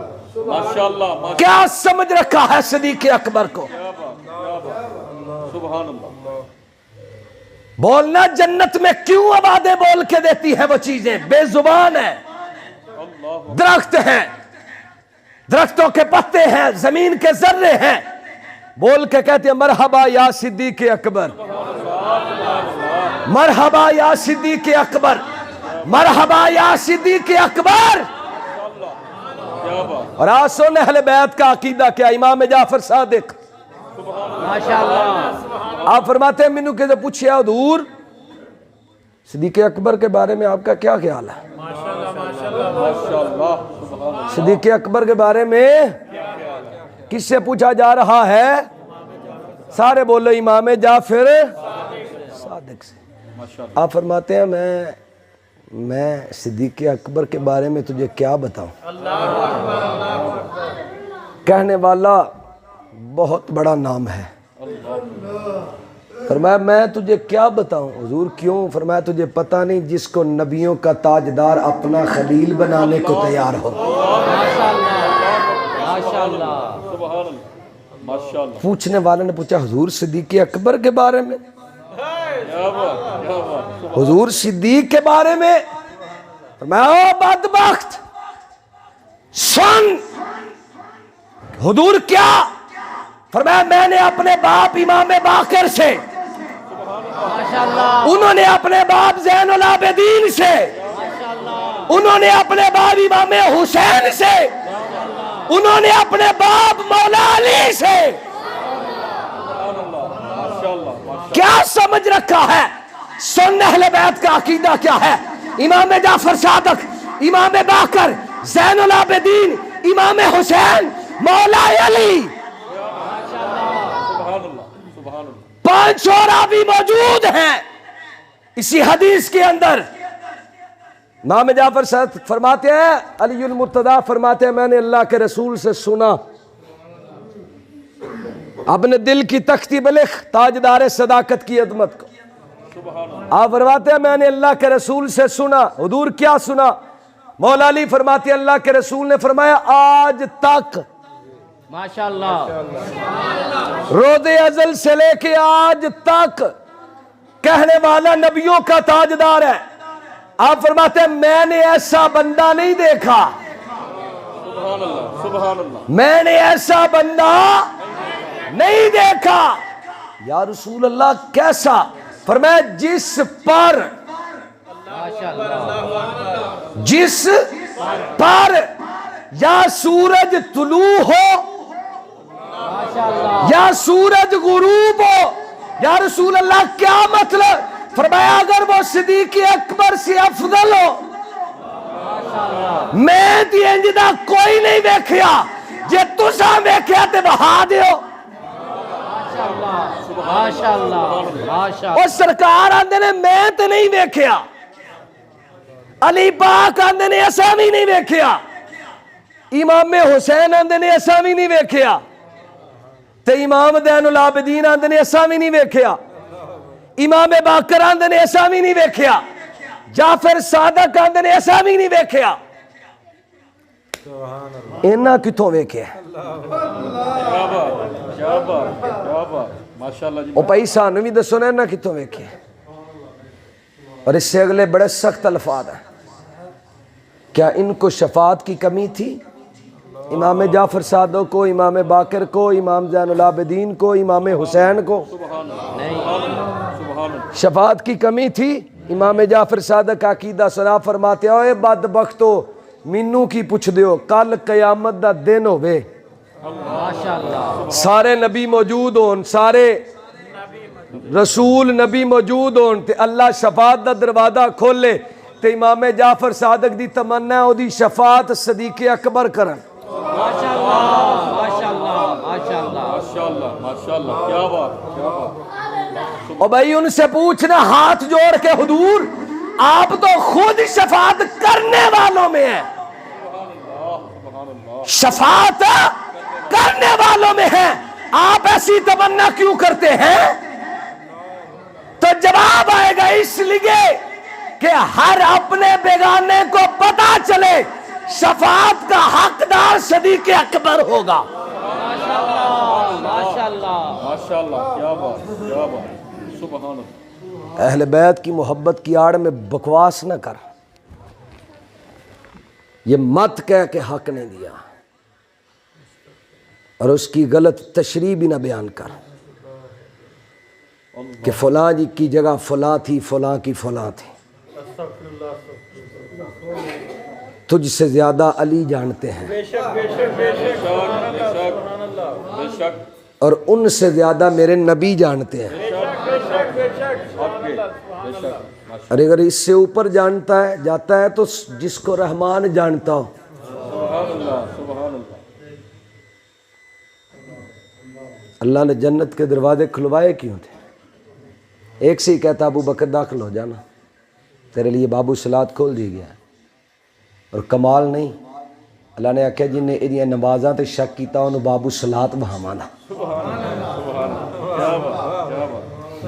ماشاءاللہ، کیا سمجھ رکھا ہے صدیق اکبر کو؟ سبحان اللہ۔ بولنا جنت میں کیوں آوازیں بول کے دیتی ہے وہ چیزیں؟ بے زبان ہے، درخت ہیں، درختوں کے پتے ہیں، زمین کے ذرے ہیں، بول کے کہتے ہیں مرحبا یا صدیق اکبر، مرحبا یا صدیق اکبر، مرحبا یا صدیق اکبر۔ اور آج سن اہل بیت کا عقیدہ کیا؟ امام جعفر صادق آپ فرماتے ہیں مینوں کہ پوچھیا حضور صدیق اکبر کے بارے میں آپ کا کیا خیال ہے؟ صدیق اکبر کے بارے میں کس سے پوچھا جا رہا ہے؟ سارے بولو امام جعفر صادق سے۔ آپ فرماتے ہیں میں صدیق اکبر کے بارے میں تجھے کیا بتاؤں؟ کہنے والا بہت بڑا نام ہے۔ فرمایا میں تجھے کیا بتاؤں؟ حضور کیوں؟ فرمایا تجھے پتہ نہیں جس کو نبیوں کا تاجدار اپنا خلیل بنانے کو تیار ہو۔ پوچھنے والے نے پوچھا حضور صدیق اکبر کے بارے میں؟ حضور صدیق کے بارے میں؟ فرمایا او بدبخت سن، حضور کیا؟ فرمایا میں نے اپنے باپ امام باقر سے، انہوں نے اپنے باپ زین العابدین سے، انہوں نے اپنے باپ امام حسین سے، انہوں نے اپنے باپ مولا علی سے کیا سمجھ رکھا ہے؟ سن اہل بیت کا عقیدہ کیا ہے؟ امام جعفر صادق، امام باقر، زین العابدین، امام حسین، مولا علی، 5 شعراء بھی موجود ہیں اسی حدیث کے اندر۔ امام جعفر صادق فرماتے ہیں، علی المرتضیٰ فرماتے ہیں میں نے اللہ کے رسول سے سنا، اپنے دل کی تختی پہ لکھ تاجدار صداقت کی عظمت کو۔ آپ فرماتے ہیں میں نے اللہ کے رسول سے سنا۔ حضور کیا سنا؟ مولا علی فرماتے ہیں اللہ کے رسول نے فرمایا آج تک ماشاءاللہ روز ازل سے لے کے آج تک کہنے والا نبیوں کا تاجدار ہے۔ آپ فرماتے ہیں میں نے ایسا بندہ نہیں دیکھا، سبحان اللہ، میں نے ایسا بندہ نہیں دیکھا۔ یا رسول اللہ کیسا؟ فرمایا جس پر یا سورج طلوع ہو یا سورج غروب ہو۔ یا رسول اللہ کیا مطلب؟ فرمایا اگر وہ صدیق اکبر سے افضل ہو، میں تی انجدہ کوئی نہیں بیکھیا، جے تسا بیکھیا تے بہا دیو۔ اور سرکار آندے نے میں تے نہیں بیکھیا، علی پاک آندے نے ایسا بھی نہیں بیکھیا، امام حسین آندے نے ایسا بھی نہیں بیکھیا، تے امام زین العابدین آندے نے ایسا بھی نہیں بیکھیا، امام باقر آندے نے ایسا بھی نہیں بیکھیا، جعفر صادق آندے نے ایسا بھی نہیں بیکھیا۔ انہاں کتھوں بیکھیا؟ کیا بات کیا بات کیا بات ماشاءاللہ جی وہ بھائی سانو بھی دسو نا کتوں ویکھے. اور اس سے اگلے بڑے سخت الفاظ ہیں. کیا ان کو شفاعت کی کمی تھی؟ امام جعفر صادق کو، امام باقر کو، امام زین العابدین کو، امام حسین کو شفاعت کی کمی تھی؟ امام جعفر صادق عقیدہ سنا فرماتے ہوئے بدبختو مینوں کی پوچھ دیو، کل قیامت دا دن ہوئے، سارے نبی موجود ہون، سارے رسول نبی موجود ہون تے اللہ شفاعت دا دروازہ کھولے تے امام جعفر صادق دی تمنا ہے او دی شفاعت صدیق اکبر کرن. ماشاءاللہ ماشاءاللہ کیا بات کیا بات. اور بھائی ان سے پوچھنا ہاتھ جوڑ کے حضور آپ تو خود شفاعت کرنے والوں میں ہیں، شفاعت کرنے والوں میں ہیں، آپ ایسی تمنا کیوں کرتے ہیں؟ تو جواب آئے گا اس لیے کہ ہر اپنے بیگانے کو پتا چلے شفاعت کا حقدار صدیق اکبر ہوگا. ماشاءاللہ کیا بات کیا بات سبحان اللہ. اہل بیت کی محبت کی آڑ میں بکواس نہ کر، یہ مت کہہ کہ حق نہیں دیا اور اس کی غلط تشریح بھی نہ بیان کر کہ فلاں جی کی جگہ فلاں تھی، فلاں کی فلاں تھی. تجھ سے زیادہ علی جانتے ہیں بے شک اور ان سے زیادہ میرے نبی جانتے ہیں. اور اگر اس سے اوپر جانتا ہے جاتا ہے تو جس کو رحمان جانتا ہو. سبحان اللہ. اللہ نے جنت کے دروازے کھلوائے کیوں تھے؟ ایک سے ہی کہتا ابو بکر داخل ہو جانا، تیرے لیے بابو صلات کھول دی گیا. اور کمال نہیں، اللہ نے آکھیا جن نے یہ نمازاں تے شک کیتا انہوں بابو صلات بہامانا.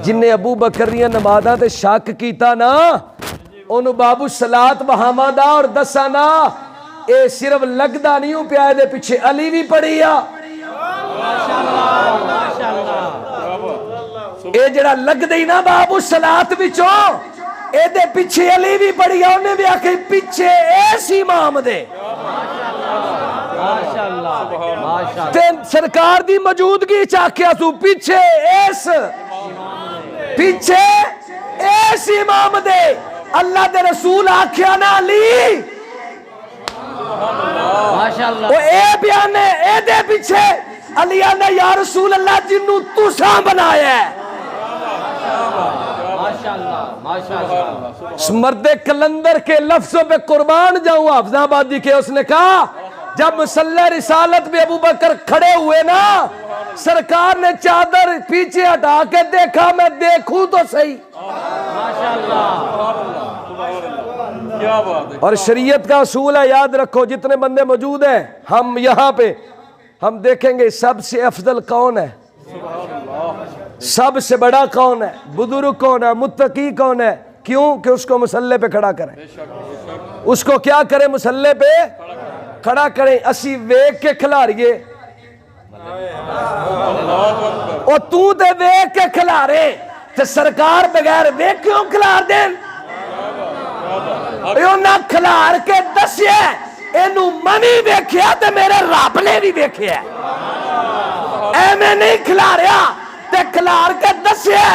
جن نے ابو بکر دیاں نمازاں تے شک کیتا نا انہوں بابو صلات بہامانا اور دسانا اے صرف لگدا نہیں ہوں پیا دے پیچھے علی بھی پڑھی آ. اے جڑا لگ دئی نا بابو صلات وچوں اے دے پیچھے علی بھی پڑھی آ. انہیں بھی آکھے پیچھے ایس امام دے تے سرکار دی موجودگی چاکیا تو پیچھے ایس امام دے. اللہ دے رسول آکھیا نا علی وہ اے بیانے اے دے پیچھے علی آنا یا رسول اللہ جنہوں تساں بنایا ہے. اس مرد کلندر کے لفظوں پہ قربان جاؤں. حافظ آبادی کے اس نے کہا جب مسلح رسالت میں ابو بکر کھڑے ہوئے نا سرکار نے چادر پیچھے ہٹا کے دیکھا میں دیکھوں تو صحیح. اور شریعت کا اصول ہے یاد رکھو جتنے بندے موجود ہیں ہم یہاں پہ ہم دیکھیں گے سب سے افضل کون ہے، سب سے بڑا کون ہے، بزرگ کون ہے، متقی کون ہے. کیوں کہ اس کو مسلح پہ کھڑا کریں، اس کو کیا کریں مسلح پہ کھڑا کریں. اسی ویک کے کھلاریے اور تو دے ویک کے کھلارے تے سرکار بغیر ویک کیوں کھلار دیں؟ نہ کھلار کے دسیا اینو منی ویکھیا تے میرے رب نے بھی ویکھیا اے میں نہیں کھلاریا تے کھلار کے دسیا.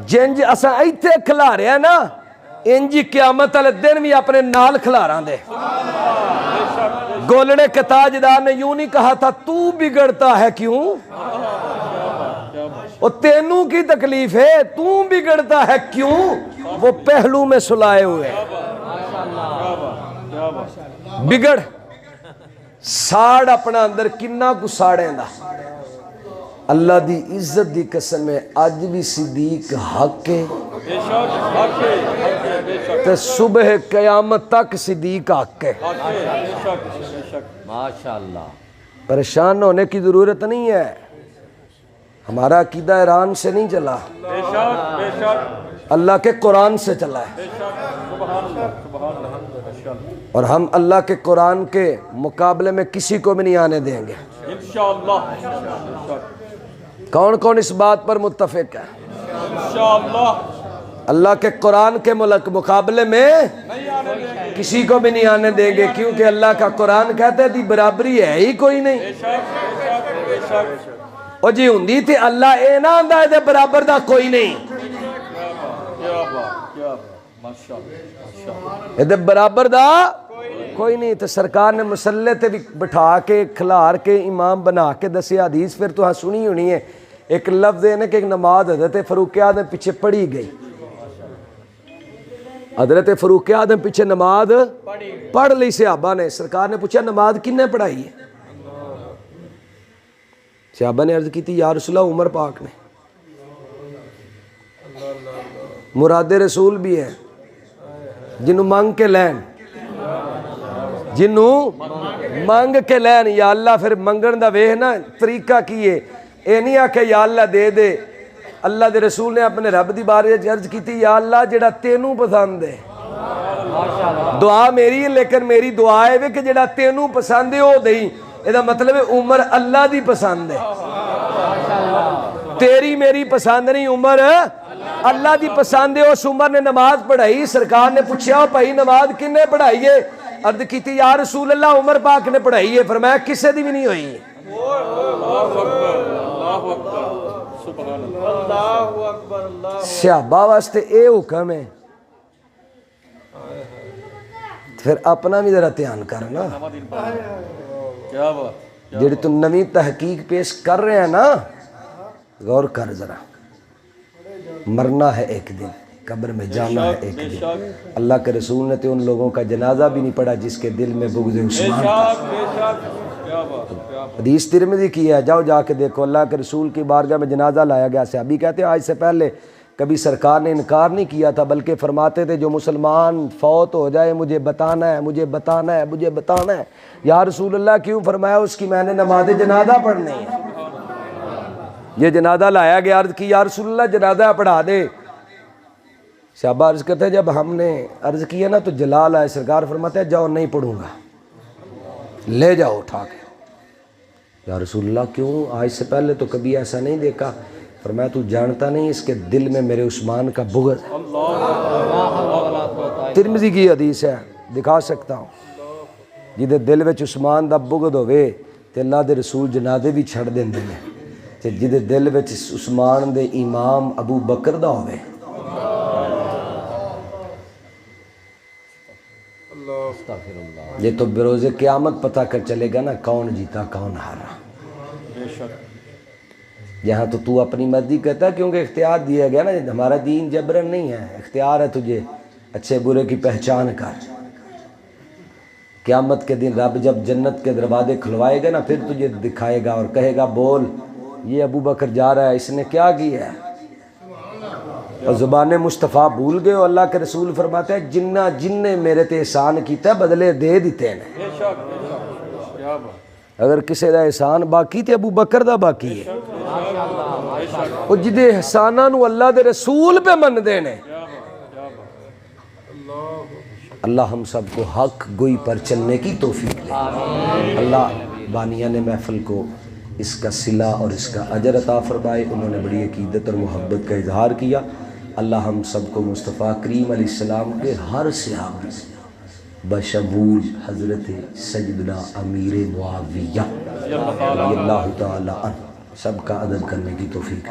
جنج اساں ایتھے کھلاریا نا انجی قیامت والے دن بھی اپنے نال کھلاراں دے. گولڑے کے تاجدار نے یوں نہیں کہا تھا تو بگڑتا ہے کیوں، اور تینوں کی تکلیف ہے تو بگڑتا ہے کیوں، وہ پہلو میں سلائے ہوئے بگڑ ساڑ اپنا اندر کنہ کو ساڑیں دا. اللہ دی عزت دی قسم ہے آج بھی صدیق حق ہے تے صبح قیامت تک صدیق حق ہے. ماشاءاللہ. پریشان ہونے کی ضرورت نہیں ہے، ہمارا عقیدہ ایران سے نہیں چلا، اللہ کے قرآن سے چلا ہے. اور ہم اللہ کے قرآن کے مقابلے میں کسی کو بھی نہیں آنے دیں گے۔ انشاءاللہ کون کون اس بات پر متفق ہے؟ انشاءاللہ اللہ کے قرآن کے مقابلے میں کسی کو بھی نہیں آنے دیں گے، کیونکہ اللہ کا قرآن کہتا ہے دی برابری ہے ہی کوئی نہیں۔ بے شک او جی ہوندی تھی اللہ اے نہ آندا ہے برابر دا کوئی نہیں، کیا بات ماشاءاللہ یہ برابر دا کوئی نہیں۔ تو سرکار نے مسلح تے بھی بٹھا کے کھلار کے امام بنا کے دسی حدیث پھر تو ہاں سنی ہونی ہے، ایک لفظ ہے نا کہ ایک نماز حضرت فاروق اعظم پیچھے پڑھی گئی، حضرت فاروق اعظم پیچھے نماز پڑھ لی صحابہ نے، سرکار نے پوچھا نماز کنے پڑھائی ہے؟ صحابہ نے عرض کی تھی یا رسول اللہ عمر پاک نے۔ مراد رسول بھی ہے جنہوں مانگ کے لین، جنہوں مانگ کے لین، یا اللہ پھر منگن دا ویہ نا طریقہ کیے، اے نہیں آکھے یا اللہ دے دے۔ اللہ دے رسول نے اپنے رب دی بارے عرض کی تھی یا اللہ جڑا تینوں پسند ہے، دعا میری ہے لیکن میری دعا ہے کہ جڑا تینوں پسند ہے وہ دئی، یہ مطلب ہے عمر اللہ دی پسند ہے، تیری میری پسند نہیں، عمر اللہ دی پسند ہے۔ اس عمر نے نماز پڑھائی، سرکار نے پوچھا بھائی نماز کن نے پڑھائی ہے؟ عرض کی تھی یا رسول اللہ عمر پاک نے پڑھائی ہے، فرمایا کسے دی بھی نہیں ہوئی۔ صحابہ واسطے اے حکم ہے، پھر اپنا بھی ذرا دھیان کرنا، کیا بات جڑی تم نویں تحقیق پیش کر رہے ہیں نا، غور کر ذرا، مرنا ہے ایک دن، قبر میں جانا ہے ایک دن۔ اللہ کے رسول نے تو ان لوگوں کا جنازہ بھی نہیں پڑھا جس کے دل میں بغض عثمان تھا۔ حدیث ترمذی کی ہے، جاؤ جا کے دیکھو، اللہ کے رسول کی بارگاہ میں جنازہ لایا گیا، صحابی کہتے ہیں آج سے پہلے کبھی سرکار نے انکار نہیں کیا تھا، بلکہ فرماتے تھے جو مسلمان فوت ہو جائے مجھے بتانا ہے، مجھے بتانا ہے، مجھے بتانا ہے۔ یا رسول اللہ کیوں؟ فرمایا اس کی میں نے نماز جنازہ پڑھنی ہے۔ یہ جنازہ لایا گیا، عرض کی یا رسول اللہ جنازہ پڑھا دے۔ صحابہ عرض کرتے ہیں جب ہم نے عرض کیا نا تو جلال آئے، سرکار فرماتے ہیں جاؤ نہیں پڑھوں گا، لے جاؤ اٹھا کے۔ یا رسول اللہ کیوں؟ آج سے پہلے تو کبھی ایسا نہیں دیکھا۔ فرمایا تو جانتا نہیں اس کے دل میں میرے عثمان کا بغض ہے۔ ترمذی کی حدیث ہے، دکھا سکتا ہوں، جدے دل وچ عثمان دا بغض ہوئے تے اللہ دے رسول جنازے بھی چھڑ دیندے نے، تے جدے دل وچ عثمان دے امام ابو بکر دا ہوئے یہ تو بروز قیامت پتہ کر چلے گا نا کون جیتا کون ہارا۔ یہاں تو اپنی مرضی کہتا ہے کیونکہ اختیار دیا گیا نا، ہمارا دین جبرن نہیں ہے، اختیار ہے تجھے، اچھے برے کی پہچان کر۔ قیامت کے دن رب جب جنت کے دروازے کھلوائے گا نا پھر تجھے دکھائے گا اور کہے گا بول یہ ابو بکر جا رہا ہے، اس نے کیا کیا ہے؟ اور زبان مصطفیٰ بھول گئے ہو، اللہ کے رسول فرماتے ہیں جن نے میرے تے احسان کیتا ہے بدلے دے دیتے ہیں۔ اگر کسی دا احسان باقی تے ابو بکر دا باقی ہے، اور جدے احسانہ نو اللہ دے رسول پہ من دینے۔ اللہ ہم سب کو حق گوئی پر چلنے کی توفیق دے۔ اللہ بانیان محفل کو اس کا صلہ اور اس کا اجر عطا فرمائے، انہوں نے بڑی عقیدت اور محبت کا اظہار کیا۔ اللہ ہم سب کو مصطفیٰ کریم علیہ السلام کے ہر صحابی بشمول حضرت سیدنا امیر معاویہ رضی اللہ تعالی عنہ سب کا ادب کرنے کی توفیق۔